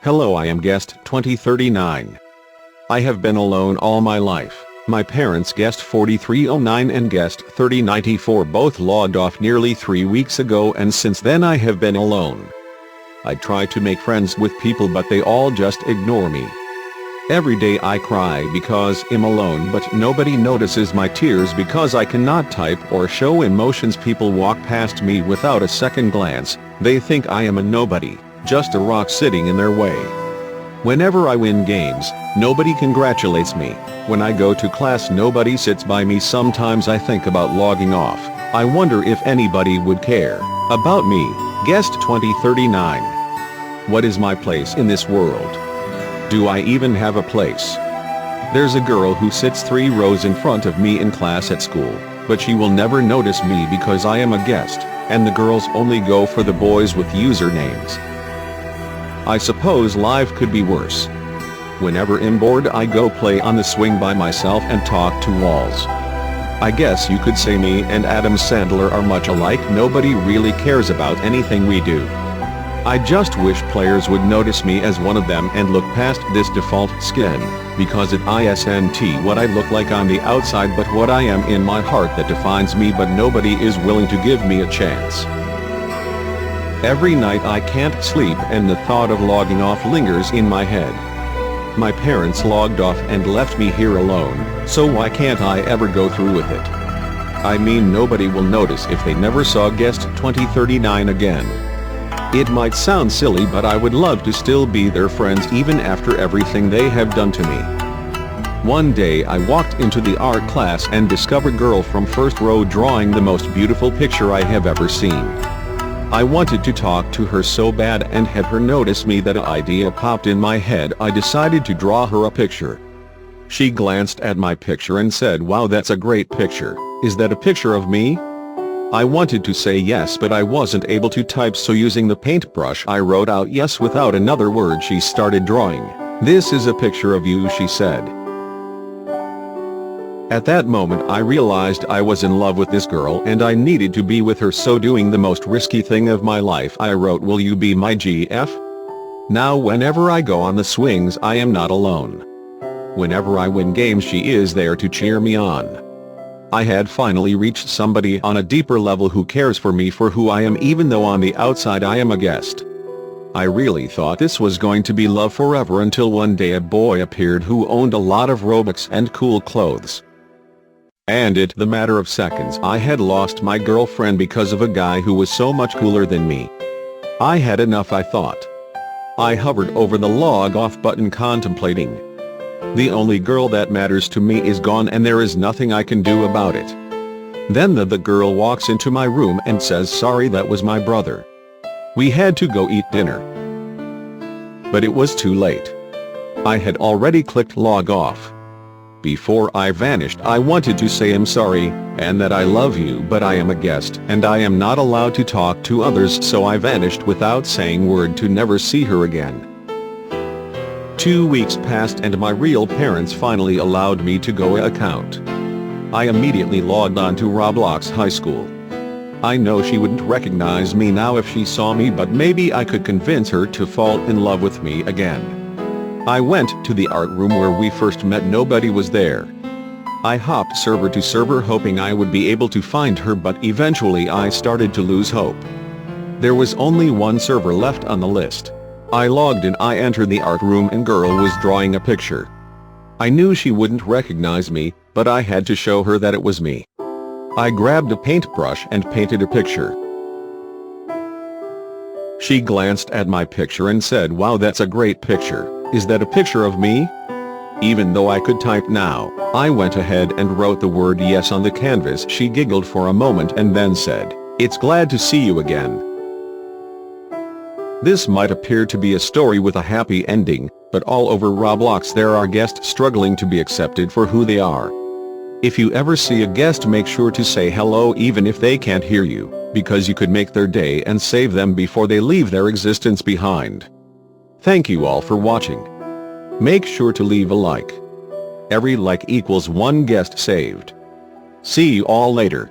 Hello, I am guest 2039. I have been alone all my life. My parents guest 4309 and guest 3094 both logged off nearly 3 weeks ago, and since then I have been alone. I try to make friends with people but they all just ignore me. Every day I cry because I'm alone, but nobody notices my tears because I cannot type or show emotions. People walk past me without a second glance. They think I am a nobody, just a rock sitting in their way. Whenever I win games, nobody congratulates me. When I go to class, nobody sits by me. Sometimes I think about logging off. I wonder if anybody would care about me. Guest 2039. What is my place in this world? Do I even have a place? There's a girl who sits 3 rows in front of me in class at school, but she will never notice me because I am a guest, and the girls only go for the boys with usernames. I suppose life could be worse. Whenever I'm bored, I go play on the swing by myself and talk to walls. I guess you could say me and Adam Sandler are much alike. Nobody really cares about anything we do. I just wish players would notice me as one of them and look past this default skin, because it isn't what I look like on the outside but what I am in my heart that defines me, but nobody is willing to give me a chance. Every night I can't sleep and the thought of logging off lingers in my head. My parents logged off and left me here alone, so why can't I ever go through with it? I mean, nobody will notice if they never saw guest 2039 again. It might sound silly, but I would love to still be their friends even after everything they have done to me. One day I walked into the art class and discovered girl from first row drawing the most beautiful picture I have ever seen. I wanted to talk to her so bad and had her notice me that an idea popped in my head. I decided to draw her a picture. She glanced at my picture and said, "Wow, that's a great picture. Is that a picture of me?" I wanted to say yes, but I wasn't able to type, so using the paintbrush I wrote out yes without another word. She started drawing. "This is a picture of you," she said. At that moment I realized I was in love with this girl and I needed to be with her, so doing the most risky thing of my life, I wrote, "Will you be my GF?" Now whenever I go on the swings I am not alone. Whenever I win games she is there to cheer me on. I had finally reached somebody on a deeper level who cares for me for who I am, even though on the outside I am a guest. I really thought this was going to be love forever until one day a boy appeared who owned a lot of Robux and cool clothes. And in the matter of seconds I had lost my girlfriend because of a guy who was so much cooler than me. I had enough, I thought. I hovered over the log off button, contemplating. The only girl that matters to me is gone and there is nothing I can do about it. Then the girl walks into my room and says, "Sorry, that was my brother. We had to go eat dinner." But it was too late. I had already clicked log off. Before I vanished I wanted to say I'm sorry, and that I love you, but I am a guest and I am not allowed to talk to others, so I vanished without saying word to never see her again. 2 weeks passed and my real parents finally allowed me to go account. I immediately logged on to Roblox High School. I know she wouldn't recognize me now if she saw me, but maybe I could convince her to fall in love with me again. I went to the art room where we first met. Nobody was there. I hopped server to server hoping I would be able to find her, but eventually I started to lose hope. There was only one server left on the list. I logged in. I entered the art room and girl was drawing a picture. I knew she wouldn't recognize me, but I had to show her that it was me. I grabbed a paintbrush and painted a picture. She glanced at my picture and said, "Wow, that's a great picture. Is that a picture of me?" Even though I could type now, I went ahead and wrote the word yes on the canvas. She giggled for a moment and then said, "It's glad to see you again." This might appear to be a story with a happy ending, but all over Roblox there are guests struggling to be accepted for who they are. If you ever see a guest, make sure to say hello even if they can't hear you, because you could make their day and save them before they leave their existence behind. Thank you all for watching. Make sure to leave a like. Every like equals one guest saved. See you all later.